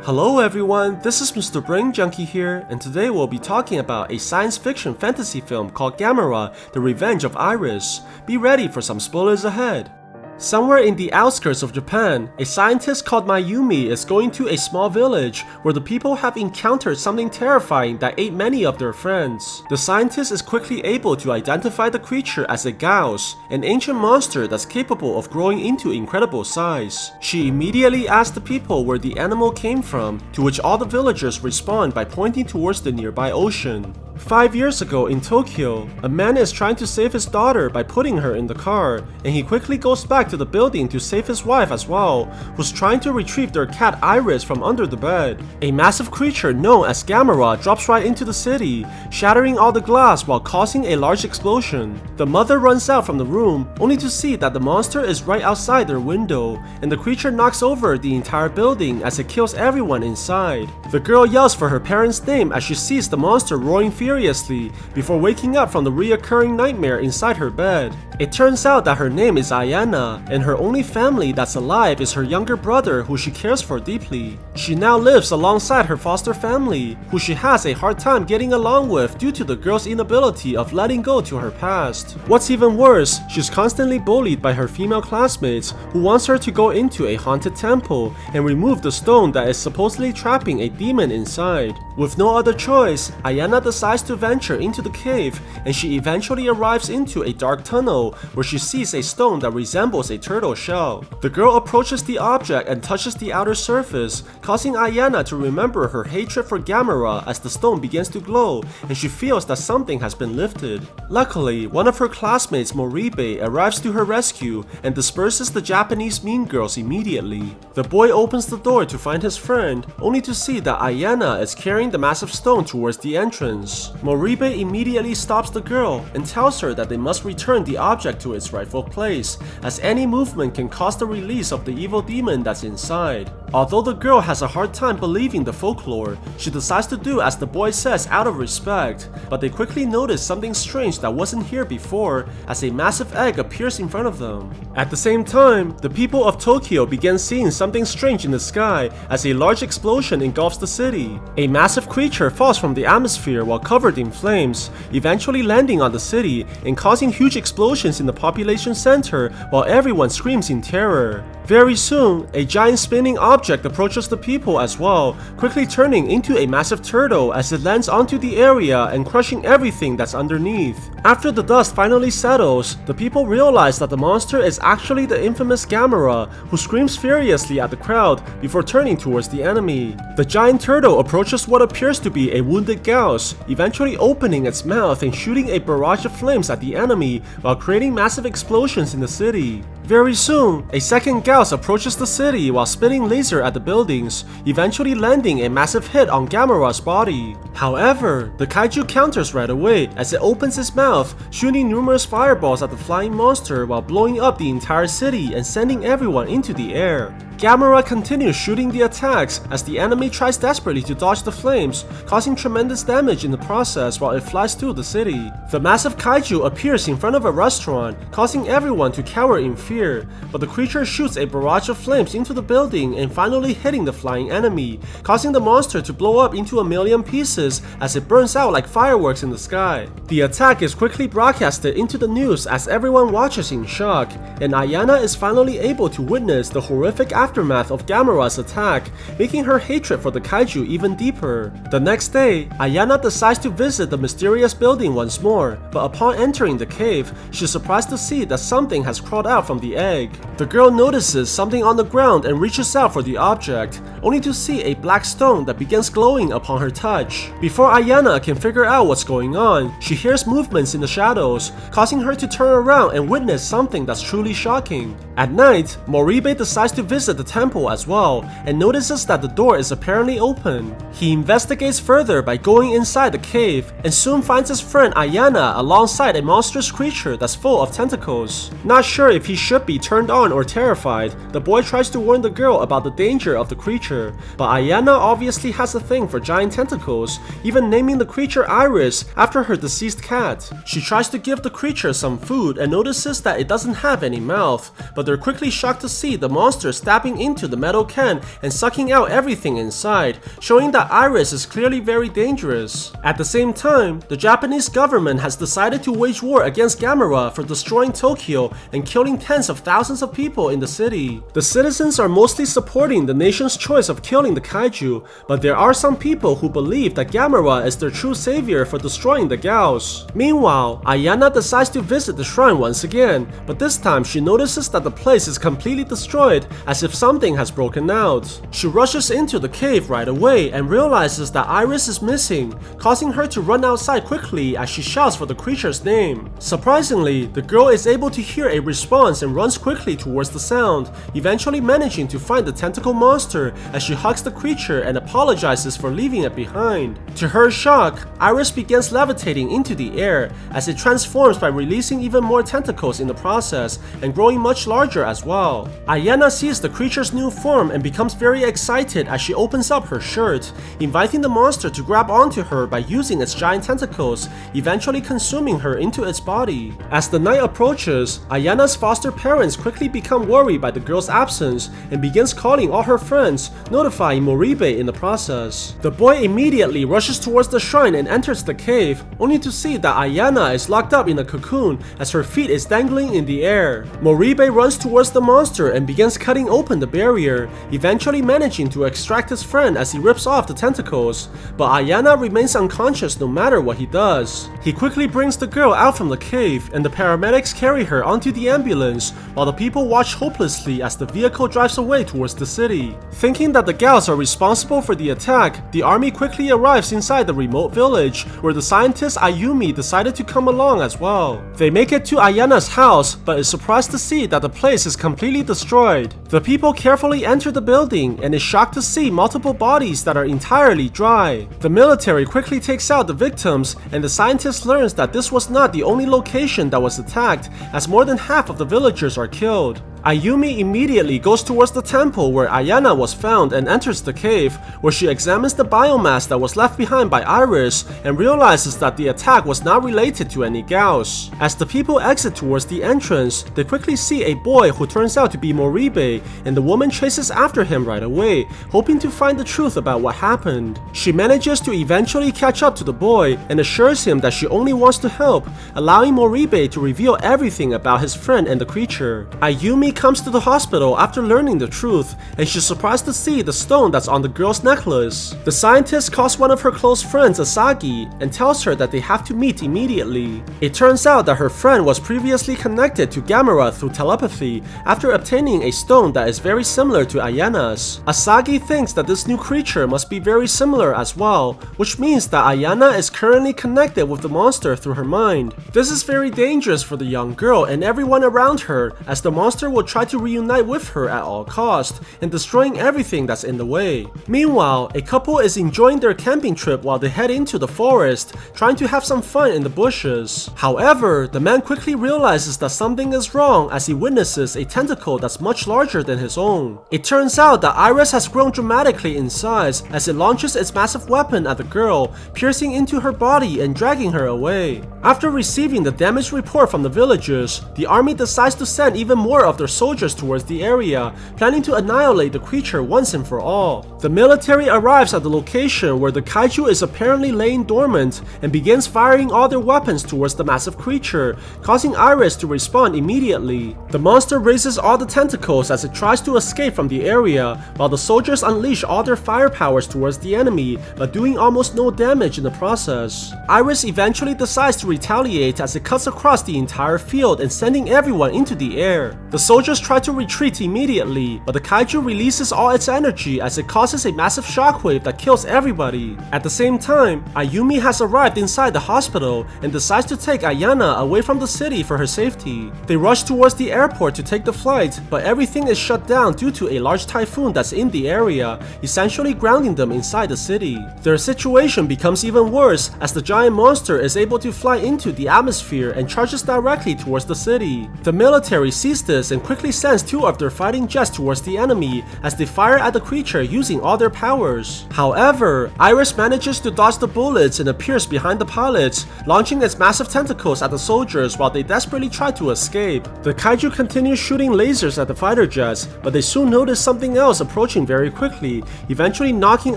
Hello everyone, this is Mr. Brain Junkie here, and today we'll be talking about a science fiction fantasy film called Gamera, The Revenge of Iris. Be ready for some spoilers ahead. Somewhere in the outskirts of Japan, a scientist called Mayumi is going to a small village where the people have encountered something terrifying that ate many of their friends. The scientist is quickly able to identify the creature as a Gauss, an ancient monster that's capable of growing into incredible size. She immediately asks the people where the animal came from, to which all the villagers respond by pointing towards the nearby ocean. 5 years ago in Tokyo, a man is trying to save his daughter by putting her in the car, and he quickly goes back to the building to save his wife as well, who's trying to retrieve their cat Iris from under the bed. A massive creature known as Gamera drops right into the city, shattering all the glass while causing a large explosion. The mother runs out from the room, only to see that the monster is right outside their window, and the creature knocks over the entire building as it kills everyone inside. The girl yells for her parents' name as she sees the monster roaring furiously before waking up from the reoccurring nightmare inside her bed. It turns out that her name is Ayana, and her only family that's alive is her younger brother who she cares for deeply. She now lives alongside her foster family, who she has a hard time getting along with due to the girl's inability of letting go to her past. What's even worse, she's constantly bullied by her female classmates who wants her to go into a haunted temple and remove the stone that is supposedly trapping a demon inside. With no other choice, Ayana decides to venture into the cave, and she eventually arrives into a dark tunnel where she sees a stone that resembles a turtle shell. The girl approaches the object and touches the outer surface, causing Ayana to remember her hatred for Gamera as the stone begins to glow and she feels that something has been lifted. Luckily, one of her classmates, Moribe, arrives to her rescue and disperses the Japanese mean girls immediately. The boy opens the door to find his friend, only to see that Ayana is carrying the massive stone towards the entrance. Moribe immediately stops the girl and tells her that they must return the object to its rightful place, as any movement can cause the release of the evil demon that's inside. Although the girl has a hard time believing the folklore, she decides to do as the boy says out of respect, but they quickly notice something strange that wasn't here before as a massive egg appears in front of them. At the same time, the people of Tokyo begin seeing something strange in the sky as a large explosion engulfs the city. A massive creature falls from the atmosphere while covered in flames, eventually landing on the city and causing huge explosions in the population center while everyone screams in terror. Very soon, a giant spinning object approaches the people as well, quickly turning into a massive turtle as it lands onto the area and crushing everything that's underneath. After the dust finally settles, the people realize that the monster is actually the infamous Gamera, who screams furiously at the crowd before turning towards the enemy. The giant turtle approaches what appears to be a wounded Gauss, eventually opening its mouth and shooting a barrage of flames at the enemy while creating massive explosions in the city. Very soon, a second Gauss approaches the city while spitting laser at the buildings, eventually landing a massive hit on Gamera's body. However, the kaiju counters right away as it opens its mouth, shooting numerous fireballs at the flying monster while blowing up the entire city and sending everyone into the air. Gamera continues shooting the attacks as the enemy tries desperately to dodge the flames, causing tremendous damage in the process while it flies through the city. The massive kaiju appears in front of a restaurant, causing everyone to cower in fear, but the creature shoots a barrage of flames into the building and finally hitting the flying enemy, causing the monster to blow up into a million pieces as it burns out like fireworks in the sky. The attack is quickly broadcasted into the news as everyone watches in shock, and Ayana is finally able to witness the horrific aftermath of Gamera's attack, making her hatred for the kaiju even deeper. The next day, Ayana decides to visit the mysterious building once more, but upon entering the cave, she's surprised to see that something has crawled out from the egg. The girl notices something on the ground and reaches out for the object, only to see a black stone that begins glowing upon her touch. Before Ayana can figure out what's going on, she hears movements in the shadows, causing her to turn around and witness something that's truly shocking. At night, Moribe decides to visit the temple as well, and notices that the door is apparently open. He investigates further by going inside the cave, and soon finds his friend Ayana alongside a monstrous creature that's full of tentacles. Not sure if he should be turned on or terrified, the boy tries to warn the girl about the danger of the creature, but Ayana obviously has a thing for giant tentacles, even naming the creature Iris after her deceased cat. She tries to give the creature some food and notices that it doesn't have any mouth, but they're quickly shocked to see the monster stabbing tapping into the metal can and sucking out everything inside, showing that Iris is clearly very dangerous. At the same time, the Japanese government has decided to wage war against Gamera for destroying Tokyo and killing tens of thousands of people in the city. The citizens are mostly supporting the nation's choice of killing the kaiju, but there are some people who believe that Gamera is their true savior for destroying the Gyaos. Meanwhile, Ayana decides to visit the shrine once again, but this time she notices that the place is completely destroyed, as if something has broken out. She rushes into the cave right away and realizes that Iris is missing, causing her to run outside quickly as she shouts for the creature's name. Surprisingly, the girl is able to hear a response and runs quickly towards the sound, eventually managing to find the tentacle monster as she hugs the creature and apologizes for leaving it behind. To her shock, Iris begins levitating into the air as it transforms by releasing even more tentacles in the process and growing much larger as well. Ayana sees the creature's new form and becomes very excited as she opens up her shirt, inviting the monster to grab onto her by using its giant tentacles, eventually consuming her into its body. As the night approaches, Ayana's foster parents quickly become worried by the girl's absence and begins calling all her friends, notifying Moribe in the process. The boy immediately rushes towards the shrine and enters the cave, only to see that Ayana is locked up in a cocoon as her feet is dangling in the air. Moribe runs towards the monster and begins cutting open the barrier, eventually managing to extract his friend as he rips off the tentacles, but Ayana remains unconscious no matter what he does. He quickly brings the girl out from the cave and the paramedics carry her onto the ambulance while the people watch hopelessly as the vehicle drives away towards the city. Thinking that the Gyaos are responsible for the attack, the army quickly arrives inside the remote village where the scientist Ayumi decided to come along as well. They make it to Ayana's house but is surprised to see that the place is completely destroyed. The people carefully enter the building and is shocked to see multiple bodies that are entirely dry. The military quickly takes out the victims and the scientist learns that this was not the only location that was attacked, as more than half of the villagers are killed. Ayumi immediately goes towards the temple where Ayana was found and enters the cave, where she examines the biomass that was left behind by Iris and realizes that the attack was not related to any Gyaos. As the people exit towards the entrance, they quickly see a boy who turns out to be Moribe, and the woman chases after him right away, hoping to find the truth about what happened. She manages to eventually catch up to the boy and assures him that she only wants to help, allowing Moribe to reveal everything about his friend and the creature. Ayumi comes to the hospital after learning the truth, and she's surprised to see the stone that's on the girl's necklace. The scientist calls one of her close friends Asagi and tells her that they have to meet immediately. It turns out that her friend was previously connected to Gamera through telepathy after obtaining a stone that is very similar to Ayana's. Asagi thinks that this new creature must be very similar as well, which means that Ayana is currently connected with the monster through her mind. This is very dangerous for the young girl and everyone around her, as the monster will try to reunite with her at all costs and destroying everything that's in the way. Meanwhile, a couple is enjoying their camping trip while they head into the forest, trying to have some fun in the bushes. However, the man quickly realizes that something is wrong as he witnesses a tentacle that's much larger than his own. It turns out that Iris has grown dramatically in size as it launches its massive weapon at the girl, piercing into her body and dragging her away. After receiving the damage report from the villagers, the army decides to send even more of their soldiers towards the area, planning to annihilate the creature once and for all. The military arrives at the location where the kaiju is apparently laying dormant and begins firing all their weapons towards the massive creature, causing Iris to respawn immediately. The monster raises all the tentacles as it tries to escape from the area, while the soldiers unleash all their fire powers towards the enemy, but doing almost no damage in the process. Iris eventually decides to retaliate as it cuts across the entire field and sending everyone into the air. The soldiers try to retreat immediately, but the kaiju releases all its energy as it causes a massive shockwave that kills everybody. At the same time, Ayumi has arrived inside the hospital and decides to take Ayana away from the city for her safety. They rush towards the airport to take the flight, but everything is shut down due to a large typhoon that's in the area, essentially grounding them inside the city. Their situation becomes even worse as the giant monster is able to fly into the atmosphere and charges directly towards the city. The military sees this and quickly sends two of their fighting jets towards the enemy as they fire at the creature using all their powers. However, Iris manages to dodge the bullets and appears behind the pilots, launching its massive tentacles at the soldiers while they desperately try to escape. The kaiju continues shooting lasers at the fighter jets, but they soon notice something else approaching very quickly, eventually knocking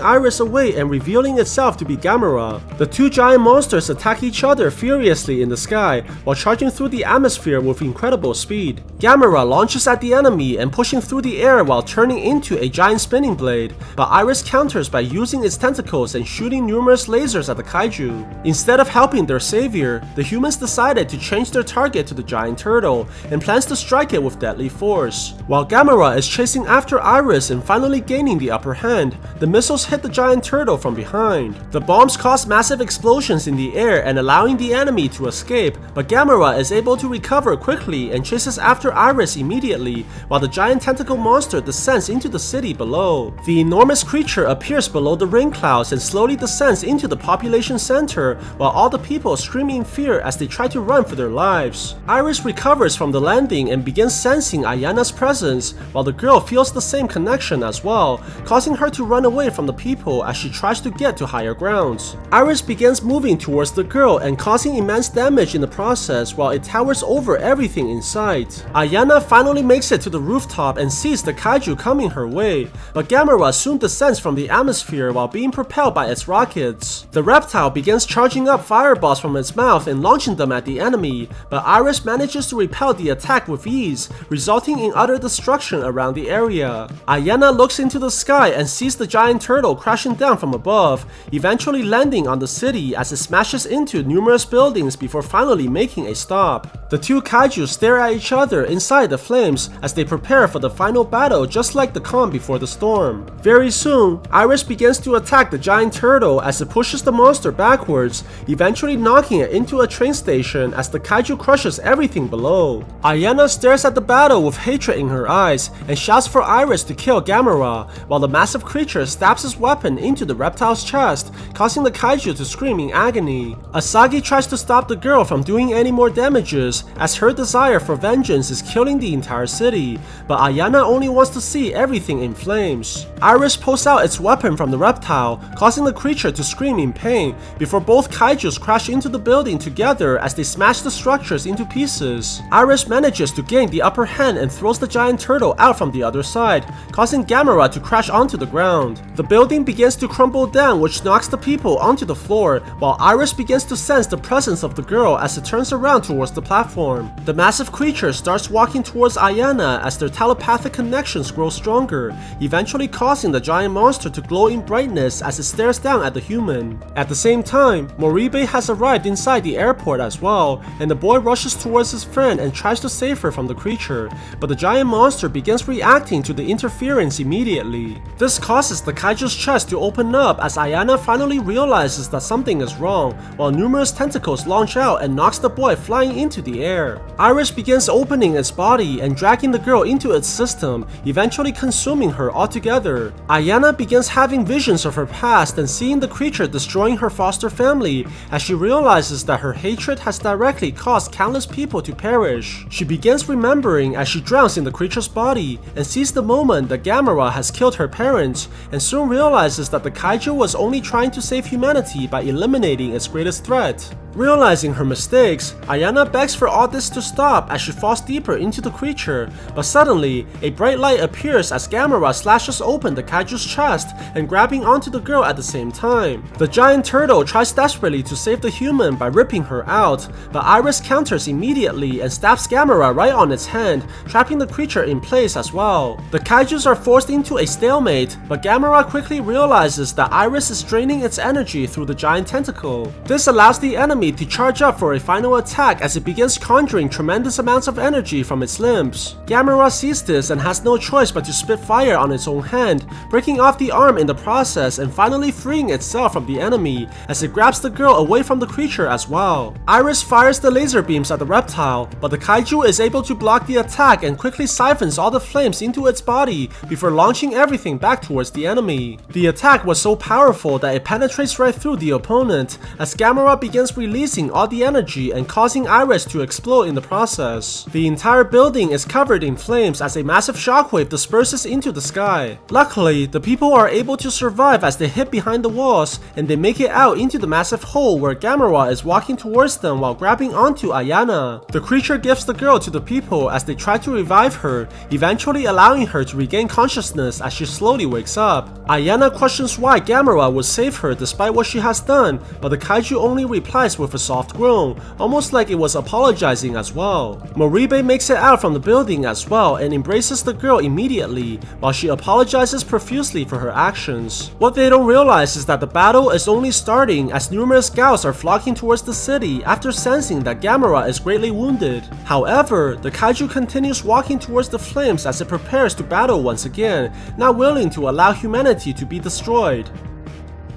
Iris away and revealing itself to be Gamera. The two giant monsters attack each other furiously in the sky while charging through the atmosphere with incredible speed. Gamera launches at the enemy and pushing through the air while turning into a giant spinning blade, but Iris counters by using its tentacles and shooting numerous lasers at the kaiju. Instead of helping their savior, the humans decided to change their target to the giant turtle and plans to strike it with deadly force. While Gamera is chasing after Iris and finally gaining the upper hand, the missiles hit the giant turtle from behind. The bombs cause massive explosions in the air and allowing the enemy to escape, but Gamera is able to recover quickly and chases after Iris immediately, while the giant tentacle monster descends into the city below. The enormous creature appears below the rain clouds and slowly descends into the population center, while all the people scream in fear as they try to run for their lives. Iris recovers from the landing and begins sensing Ayana's presence, while the girl feels the same connection as well, causing her to run away from the people as she tries to get to higher grounds. Iris begins moving towards the girl and causing immense damage in the process while it towers over everything in sight. Ayana finally makes it to the rooftop and sees the kaiju coming her way, but Gamera soon descends from the atmosphere while being propelled by its rockets. The reptile begins charging up fireballs from its mouth and launching them at the enemy, but Iris manages to repel the attack with ease, resulting in utter destruction around the area. Ayana looks into the sky and sees the giant turtle crashing down from above, eventually landing on the city as it smashes into numerous buildings before finally making a stop. The two kaiju stare at each other inside the flames as they prepare for the final battle, just like the calm before the storm. Very soon, Iris begins to attack the giant turtle as it pushes the monster backwards, eventually knocking it into a train station as the kaiju crushes everything below. Ayana stares at the battle with hatred in her eyes and shouts for Iris to kill Gamera, while the massive creature stabs his weapon into the reptile's chest, causing the kaiju to scream in agony. Asagi tries to stop the girl from doing any more damages as her desire for vengeance is killing the entire city, but Ayana only wants to see everything in flames. Iris pulls out its weapon from the reptile, causing the creature to scream in pain before both kaijus crash into the building together as they smash the structures into pieces. Iris manages to gain the upper hand and throws the giant turtle out from the other side, causing Gamera to crash onto the ground. The building begins to crumble down, which knocks the people onto the floor, while Iris begins to sense the presence of the girl as it turns around towards the platform. The massive creature starts walking towards Ayana as their telepathic connections grow stronger, eventually causing the giant monster to glow in brightness as it stares down at the human. At the same time, Moribe has arrived inside the airport as well, and the boy rushes towards his friend and tries to save her from the creature, but the giant monster begins reacting to the interference immediately. This causes the kaiju's chest to open up as Ayana finally realizes that something is wrong, while numerous tentacles launch out and knocks the boy flying into the air. Iris begins opening its body and dragging the girl into its system, eventually consuming her altogether. Ayana begins having visions of her past and seeing the creature destroying her foster family as she realizes that her hatred has directly caused countless people to perish. She begins remembering as she drowns in the creature's body and sees the moment that Gamera has killed her parents, and soon realizes that the kaiju was only trying to save humanity by eliminating its greatest threat. Realizing her mistakes, Ayana begs for all this to stop as she falls deeper into the creature, but suddenly, a bright light appears as Gamera slashes open the kaiju's chest and grabbing onto the girl at the same time. The giant turtle tries desperately to save the human by ripping her out, but Iris counters immediately and stabs Gamera right on its hand, trapping the creature in place as well. The kaijus are forced into a stalemate, but Gamera quickly realizes that Iris is draining its energy through the giant tentacle. This allows the enemy to charge up for a final attack as it begins conjuring tremendous amounts of energy from its limbs. Gamera sees this and has no choice but to spit fire on its own hand, breaking off the arm in the process and finally freeing itself from the enemy as it grabs the girl away from the creature as well. Iris fires the laser beams at the reptile, but the kaiju is able to block the attack and quickly siphons all the flames into its body before launching everything back towards the enemy. The attack was so powerful that it penetrates right through the opponent as Gamera begins releasing releasing all the energy and causing Iris to explode in the process. The entire building is covered in flames as a massive shockwave disperses into the sky. Luckily, the people are able to survive as they hit behind the walls, and they make it out into the massive hole where Gamera is walking towards them while grabbing onto Ayana. The creature gives the girl to the people as they try to revive her, eventually allowing her to regain consciousness as she slowly wakes up. Ayana questions why Gamera would save her despite what she has done, but the kaiju only replies with a soft groan, almost like it was apologizing as well. Moribe makes it out from the building as well and embraces the girl immediately, while she apologizes profusely for her actions. What they don't realize is that the battle is only starting as numerous scouts are flocking towards the city after sensing that Gamera is greatly wounded. However, the kaiju continues walking towards the flames as it prepares to battle once again, not willing to allow humanity to be destroyed.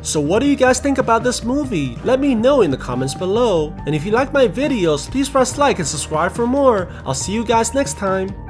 So what do you guys think about this movie? Let me know in the comments below. And if you like my videos, please press like and subscribe for more. I'll see you guys next time.